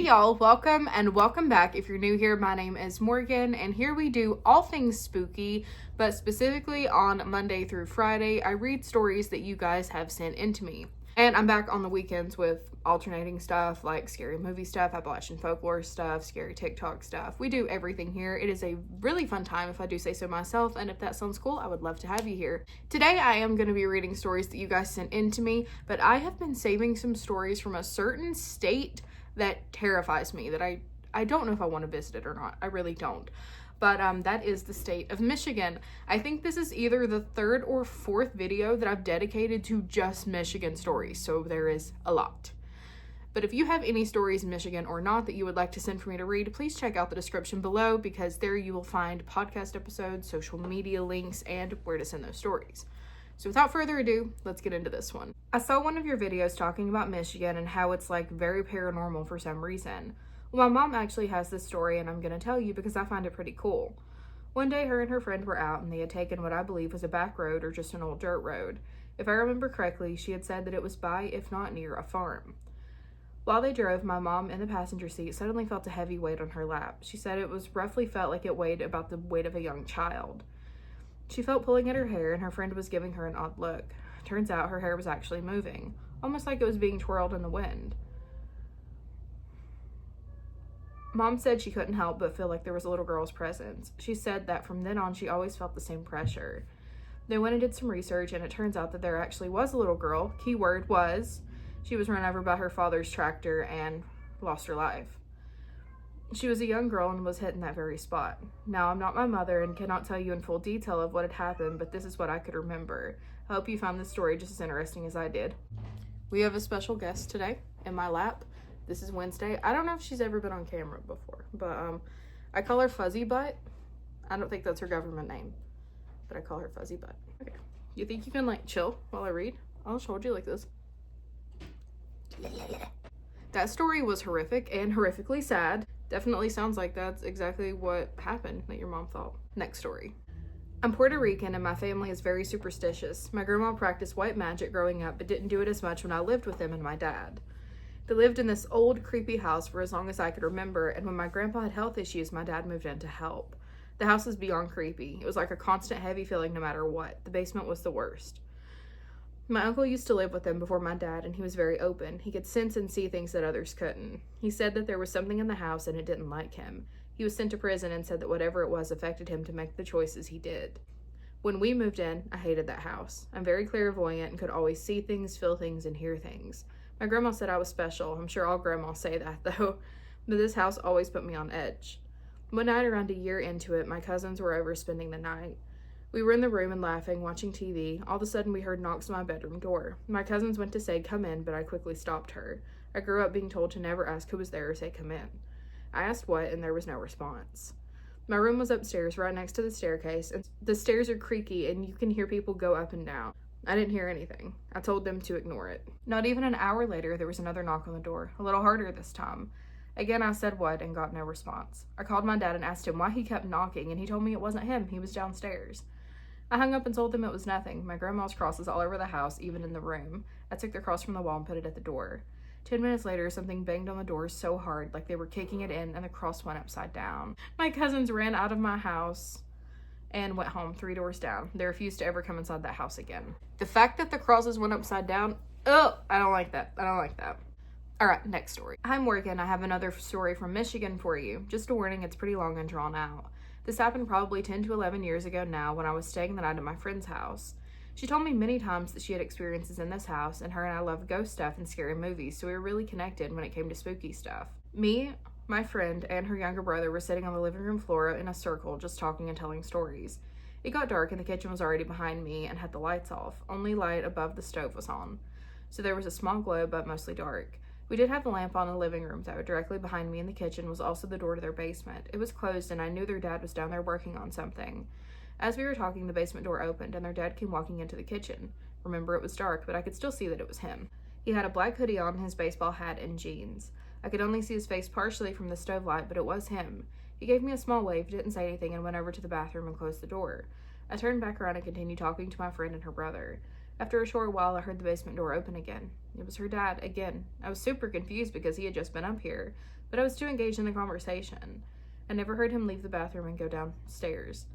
y'all, welcome back. If you're new here, my name is Morgan, and here we do all things spooky, but specifically on Monday through Friday, I read stories that you guys have sent into me. And I'm back on the weekends with alternating stuff like scary movie stuff, Appalachian folklore stuff, scary TikTok stuff. We do everything here. It is a really fun time, if I do say so myself, and if that sounds cool, I would love to have you here. Today, I am going to be reading stories that you guys sent into me, but I have been saving some stories from a certain state that terrifies me, that I don't know if I want to visit it or not. I really don't. But that is the state of Michigan. I think this is either the third or fourth video that I've dedicated to just Michigan stories, so there is a lot. But if you have any stories in Michigan or not that you would like to send for me to read, please check out the description below, because there you will find podcast episodes, social media links, and where to send those stories. So without further ado, let's get into this one. I saw one of your videos talking about Michigan and how it's like very paranormal for some reason. Well, my mom actually has this story, and I'm going to tell you because I find it pretty cool. One day, her and her friend were out, and they had taken what I believe was a back road or just an old dirt road. If I remember correctly, she had said that it was by, if not near, a farm. While they drove, my mom in the passenger seat suddenly felt a heavy weight on her lap. She said it was roughly felt like it weighed about the weight of a young child. She felt pulling at her hair, and her friend was giving her an odd look. Turns out her hair was actually moving, almost like it was being twirled in the wind. Mom said she couldn't help but feel like there was a little girl's presence. She said that from then on she always felt the same pressure. They went and did some research, and it turns out that there actually was a little girl. Keyword was, she was run over by her father's tractor and lost her life. She was a young girl and was hit in that very spot. Now, I'm not my mother and cannot tell you in full detail of what had happened, but this is what I could remember. I hope you found this story just as interesting as I did. We have a special guest today in my lap. This is Wednesday. I don't know if she's ever been on camera before, but I call her Fuzzy Butt. I don't think that's her government name, but I call her Fuzzy Butt. Okay. You think you can like chill while I read? I'll just hold you like this. That story was horrific and horrifically sad. Definitely sounds like that's exactly what happened that your mom thought. Next story. I'm Puerto Rican and my family is very superstitious. My grandma practiced white magic growing up, but didn't do it as much when I lived with them and my dad. They lived in this old, creepy house for as long as I could remember, and when my grandpa had health issues, my dad moved in to help. The house was beyond creepy. It was like a constant heavy feeling no matter what. The basement was the worst. My uncle used to live with them before my dad, and he was very open. He could sense and see things that others couldn't. He said that there was something in the house and it didn't like him. He was sent to prison and said that whatever it was affected him to make the choices he did. When we moved in, I hated that house. I'm very clairvoyant and could always see things, feel things, and hear things. My grandma said I was special. I'm sure all grandmas say that, though. But this house always put me on edge. One night, around a year into it, my cousins were over spending the night. We were in the room and laughing, watching TV. All of a sudden, we heard knocks on my bedroom door. My cousins went to say, "Come in," but I quickly stopped her. I grew up being told to never ask who was there or say, "Come in." I asked what, and there was no response. My room was upstairs, right next to the staircase, and the stairs are creaky, and you can hear people go up and down. I didn't hear anything. I told them to ignore it. Not even an hour later, there was another knock on the door, a little harder this time. Again, I said what and got no response. I called my dad and asked him why he kept knocking, and he told me it wasn't him, he was downstairs. I hung up and told them it was nothing. My grandma's crosses all over the house, even in the room. I took the cross from the wall and put it at the door. 10 minutes later, something banged on the door so hard, like they were kicking it in, and the cross went upside down. My cousins ran out of my house and went home 3 doors down. They refused to ever come inside that house again. The fact that the crosses went upside down, I don't like that. I don't like that. All right, next story. Hi, Morgan. I have another story from Michigan for you. Just a warning, it's pretty long and drawn out. This happened probably 10 to 11 years ago now when I was staying the night at my friend's house. She told me many times that she had experiences in this house, and her and I loved ghost stuff and scary movies, so we were really connected when it came to spooky stuff. Me, my friend, and her younger brother were sitting on the living room floor in a circle, just talking and telling stories. It got dark and the kitchen was already behind me and had the lights off. Only light above the stove was on. So there was a small glow, but mostly dark. We did have the lamp on in the living room, though. Directly behind me in the kitchen was also the door to their basement. It was closed, and I knew their dad was down there working on something. As we were talking, the basement door opened, and their dad came walking into the kitchen. Remember, it was dark, but I could still see that it was him. He had a black hoodie on, his baseball hat, and jeans. I could only see his face partially from the stove light, but it was him. He gave me a small wave, didn't say anything, and went over to the bathroom and closed the door. I turned back around and continued talking to my friend and her brother. After a short while, I heard the basement door open again. It was her dad again. I was super confused because he had just been up here, but I was too engaged in the conversation. I never heard him leave the bathroom and go downstairs.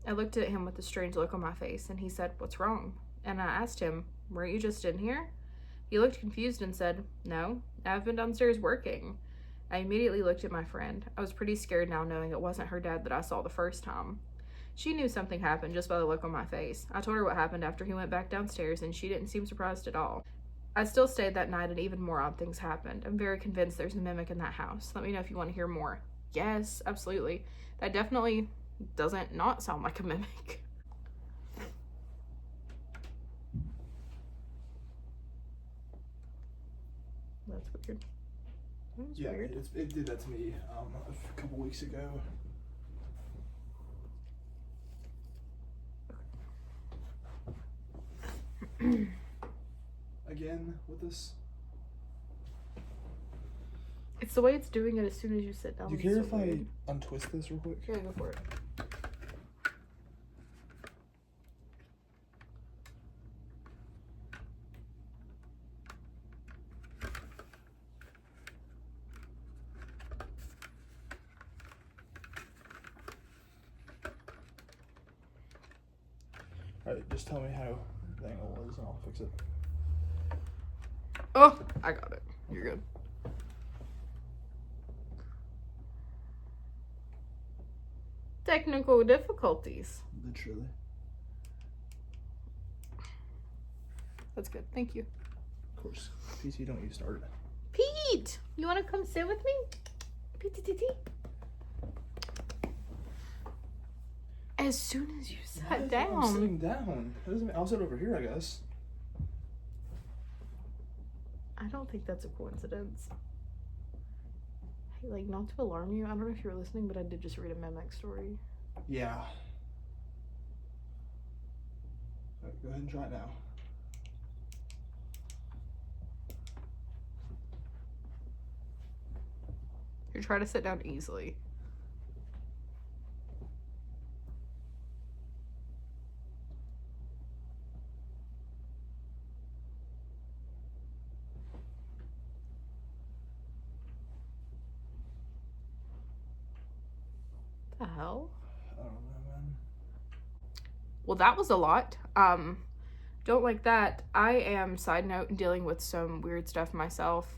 I looked at him with a strange look on my face, and he said, "What's wrong?" And I asked him, "Weren't you just in here?" He looked confused and said, "No, I've been downstairs working." I immediately looked at my friend. I was pretty scared now, knowing it wasn't her dad that I saw the first time. She knew something happened just by the look on my face. I told her what happened after he went back downstairs, and she didn't seem surprised at all. I still stayed that night, and even more odd things happened. I'm very convinced there's a mimic in that house. Let me know if you want to hear more. Yes, absolutely. That definitely doesn't not sound like a mimic. That's weird. That's Yeah, weird. it did that to me a couple weeks ago. Again with this. It's the way it's doing it as soon as you sit down. Do you care if I untwist this real quick? Yeah, go for it. Alright, just tell me how the angle is and I'll fix it. Oh, I got it. You're good. Technical difficulties. Literally. That's good. Thank you. Of course. PC, don't you start it. Pete, you want to come sit with me? Pete. As soon as you sat down. I'm sitting down. That doesn't mean I'll sit over here, I guess. I don't think that's a coincidence. Hey, like, not to alarm you, I don't know if you were listening, but I did just read a mimic story. Yeah. Alright, go ahead and try it now. You try to sit down easily. The hell? I don't know, man. Well, that was a lot. Don't like that. I am, side note, dealing with some weird stuff myself.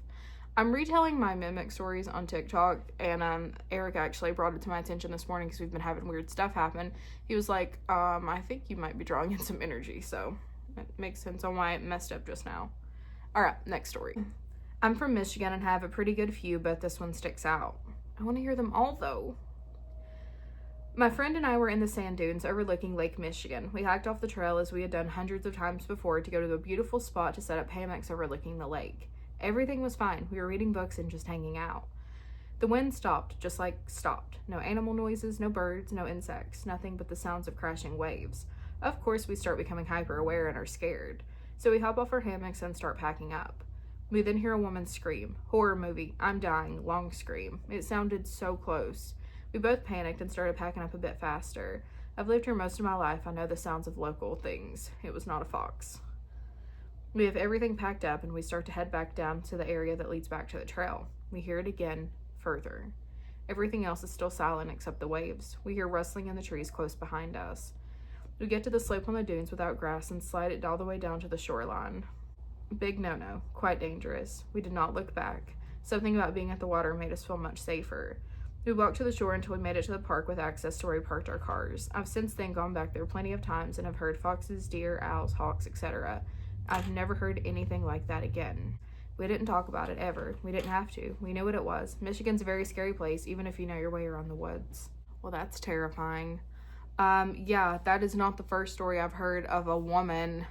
I'm retelling my mimic stories on TikTok, and Eric actually brought it to my attention this morning because we've been having weird stuff happen. He was like, I think you might be drawing in some energy, so it makes sense on why it messed up just now. Alright, next story. I'm from Michigan and have a pretty good few, but this one sticks out. I want to hear them all, though. My friend and I were in the sand dunes overlooking Lake Michigan. We hiked off the trail as we had done hundreds of times before to go to a beautiful spot to set up hammocks overlooking the lake. Everything was fine. We were reading books and just hanging out. The wind stopped, just like stopped. No animal noises, no birds, no insects, nothing but the sounds of crashing waves. Of course, we start becoming hyper aware and are scared. So we hop off our hammocks and start packing up. We then hear a woman scream. Horror movie, I'm dying, long scream. It sounded so close. We both panicked and started packing up a bit faster. I've lived here most of my life. I know the sounds of local things. It was not a fox. We have everything packed up and we start to head back down to the area that leads back to the trail. We hear it again, further. Everything else is still silent except the waves. We hear rustling in the trees close behind us. We get to the slope on the dunes without grass and slide it all the way down to the shoreline. Big no-no, quite dangerous. We did not look back. Something about being at the water made us feel much safer. We walked to the shore until we made it to the park with access to where we parked our cars. I've since then gone back there plenty of times and have heard foxes, deer, owls, hawks, etc. I've never heard anything like that again. We didn't talk about it ever. We didn't have to. We knew what it was. Michigan's a very scary place, even if you know your way around the woods. Well, that's terrifying. Yeah, that is not the first story I've heard of a woman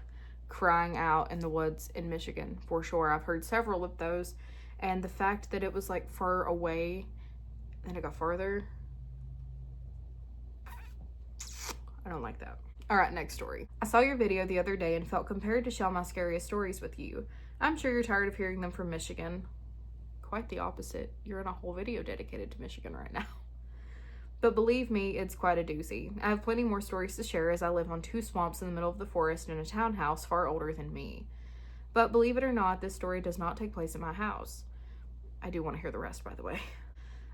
crying out in the woods in Michigan, for sure. I've heard several of those, and the fact that it was like far away and it got farther, I don't like that. Alright, next story. I saw your video the other day and felt compelled to share my scariest stories with you. I'm sure you're tired of hearing them from Michigan. Quite the opposite. You're in a whole video dedicated to Michigan right now. But believe me, it's quite a doozy. I have plenty more stories to share as I live on 2 swamps in the middle of the forest in a townhouse far older than me. But believe it or not, this story does not take place at my house. I do want to hear the rest, by the way.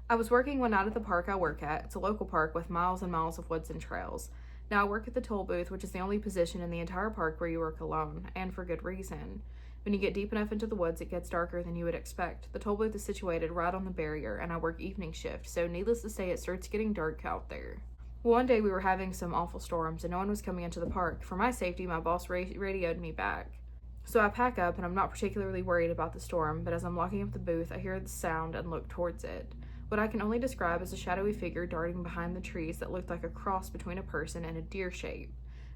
I was working one night at the park I work at. It's a local park with miles and miles of woods and trails. Now, I work at the toll booth, which is the only position in the entire park where you work alone, and for good reason. When you get deep enough into the woods, it gets darker than you would expect. The toll booth is situated right on the barrier, and I work evening shift, so needless to say, it starts getting dark out there. One day we were having some awful storms, and no one was coming into the park. For my safety, my boss radioed me back. So I pack up, and I'm not particularly worried about the storm, but as I'm locking up the booth, I hear the sound and look towards it. What I can only describe as a shadowy figure darting behind the trees that looked like a cross between a person and a deer shape.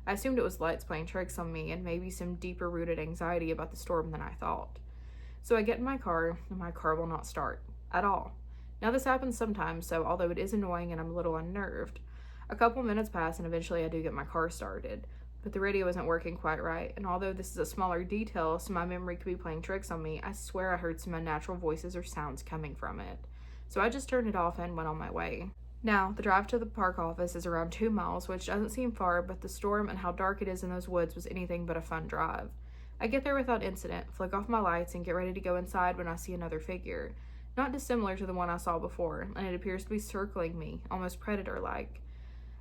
I assumed it was lights playing tricks on me and maybe some deeper-rooted anxiety about the storm than I thought. So I get in my car, and my car will not start. At all. Now this happens sometimes, so although it is annoying and I'm a little unnerved, a couple minutes pass and eventually I do get my car started. But the radio isn't working quite right, and although this is a smaller detail, so my memory could be playing tricks on me, I swear I heard some unnatural voices or sounds coming from it. So I just turned it off and went on my way. Now, the drive to the park office is around 2 miles, which doesn't seem far, but the storm and how dark it is in those woods was anything but a fun drive. I get there without incident, flick off my lights, and get ready to go inside when I see another figure. Not dissimilar to the one I saw before, and it appears to be circling me, almost predator-like.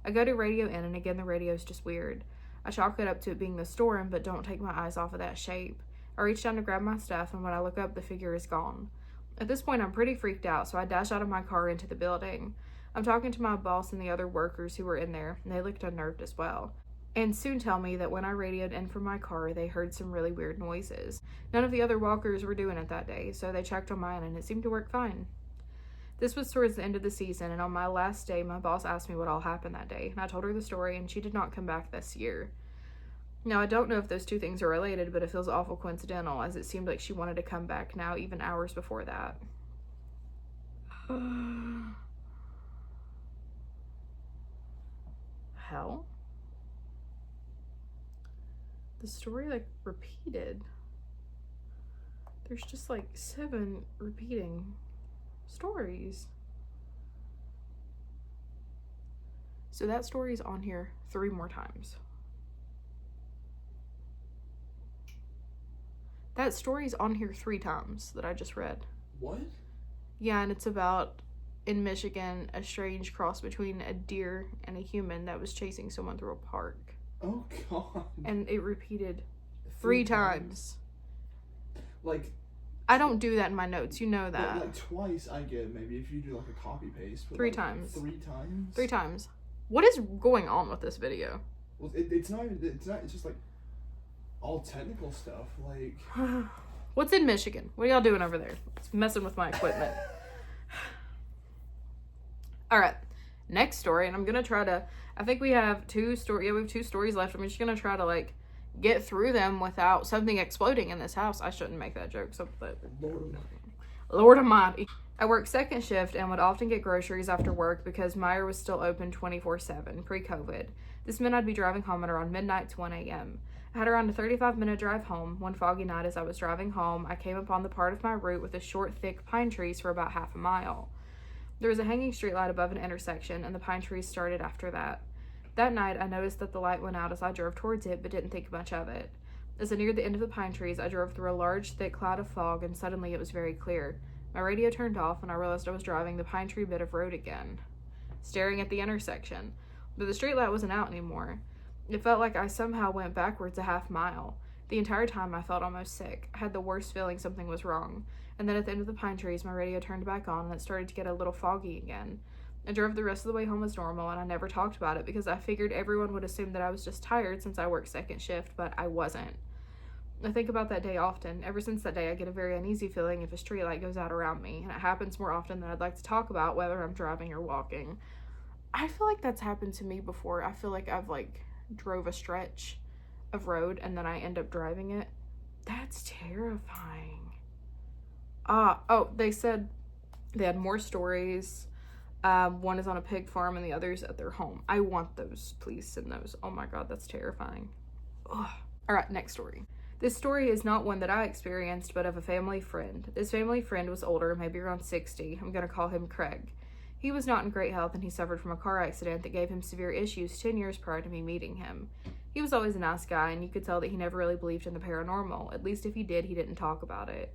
I go to radio in, and again the radio's just weird. I chalk it up to it being the storm, but don't take my eyes off of that shape. I reach down to grab my stuff, and when I look up, the figure is gone. At this point, I'm pretty freaked out, so I dash out of my car into the building. I'm talking to my boss and the other workers who were in there, and they looked unnerved as well. And soon tell me that when I radioed in from my car, they heard some really weird noises. None of the other walkers were doing it that day, so they checked on mine, and it seemed to work fine. This was towards the end of the season, and on my last day, my boss asked me what all happened that day, and I told her the story, and she did not come back this year. Now, I don't know if those two things are related, but it feels awful coincidental, as it seemed like she wanted to come back now, even hours before that. Hell? The story, repeated. There's just, 7 repeating stories. So that story's on here 3 more times. That story's on here 3 times that I just read. What? Yeah, and it's about, in Michigan, a strange cross between a deer and a human that was chasing someone through a park. Oh, God. And it repeated 3 times. I don't do that in my notes, you know that. But, twice I get maybe if you do, a copy-paste. 3 times. 3 times? 3 times. What is going on with this video? Well, it's not, it's just, all technical stuff, What's in Michigan? What are y'all doing over there? It's messing with my equipment. Alright, next story, and I'm gonna try to, I think we have 2 stories left. I'm just gonna try to, get through them without something exploding in this house. I shouldn't make that joke, Lord Almighty. I work second shift and would often get groceries after work because Meijer was still open 24/7, pre-COVID. This meant I'd be driving home at around midnight to 1 a.m. I had around a 35-minute drive home. One foggy night as I was driving home, I came upon the part of my route with the short, thick pine trees for about half a mile. There was a hanging streetlight above an intersection, and the pine trees started after that. That night, I noticed that the light went out as I drove towards it, but didn't think much of it. As I neared the end of the pine trees, I drove through a large, thick cloud of fog, and suddenly it was very clear. My radio turned off, and I realized I was driving the pine tree bit of road again, staring at the intersection. But the streetlight wasn't out anymore. It felt like I somehow went backwards a half mile. The entire time, I felt almost sick. I had the worst feeling something was wrong. And then at the end of the pine trees, my radio turned back on, and it started to get a little foggy again. I drove the rest of the way home as normal, and I never talked about it because I figured everyone would assume that I was just tired since I worked second shift, but I wasn't. I think about that day often. Ever since that day, I get a very uneasy feeling if a streetlight goes out around me, and it happens more often than I'd like to talk about, whether I'm driving or walking. I feel like that's happened to me before. I feel like I've, drove a stretch of road, and then I end up driving it. That's terrifying. They said they had more stories. One is on a pig farm and the other's at their home. I want those. Please send those. Oh my God, that's terrifying. Ugh. All right, next story. This story is not one that I experienced, but of a family friend. This family friend was older, maybe around 60. I'm going to call him Craig. He was not in great health, and he suffered from a car accident that gave him severe issues 10 years prior to me meeting him. He was always a nice guy, and you could tell that he never really believed in the paranormal. At least if he did, he didn't talk about it.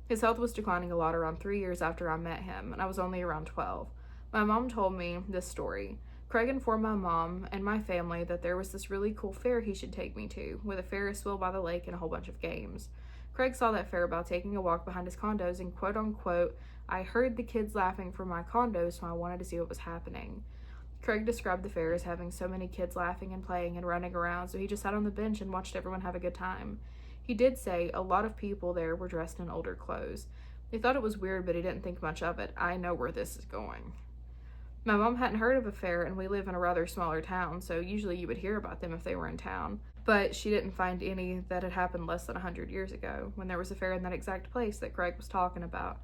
His health was declining a lot around 3 years after I met him, and I was only around 12. My mom told me this story. Craig informed my mom and my family that there was this really cool fair he should take me to, with a Ferris wheel by the lake and a whole bunch of games. Craig saw that fair while taking a walk behind his condos, and quote unquote, I heard the kids laughing from my condo, so I wanted to see what was happening. Craig described the fair as having so many kids laughing and playing and running around, so he just sat on the bench and watched everyone have a good time. He did say a lot of people there were dressed in older clothes. He thought it was weird, but he didn't think much of it. I know where this is going. My mom hadn't heard of a fair, and we live in a rather smaller town, so usually you would hear about them if they were in town. But she didn't find any that had happened less than 100 years ago, when there was a fair in that exact place that Craig was talking about.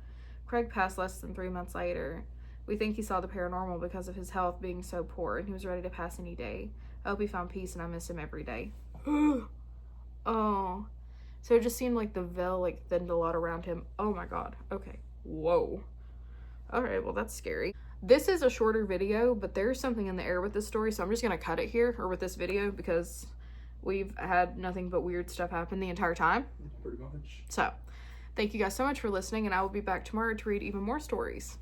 Craig passed less than 3 months later. We think he saw the paranormal because of his health being so poor, and he was ready to pass any day. I hope he found peace, and I miss him every day. Oh. So it just seemed like the veil, thinned a lot around him. Oh my god. Okay. Whoa. Alright, well that's scary. This is a shorter video, but there's something in the air with this story, so I'm just gonna cut it here, or with this video, because we've had nothing but weird stuff happen the entire time. Pretty much. So, thank you guys so much for listening, and I will be back tomorrow to read even more stories.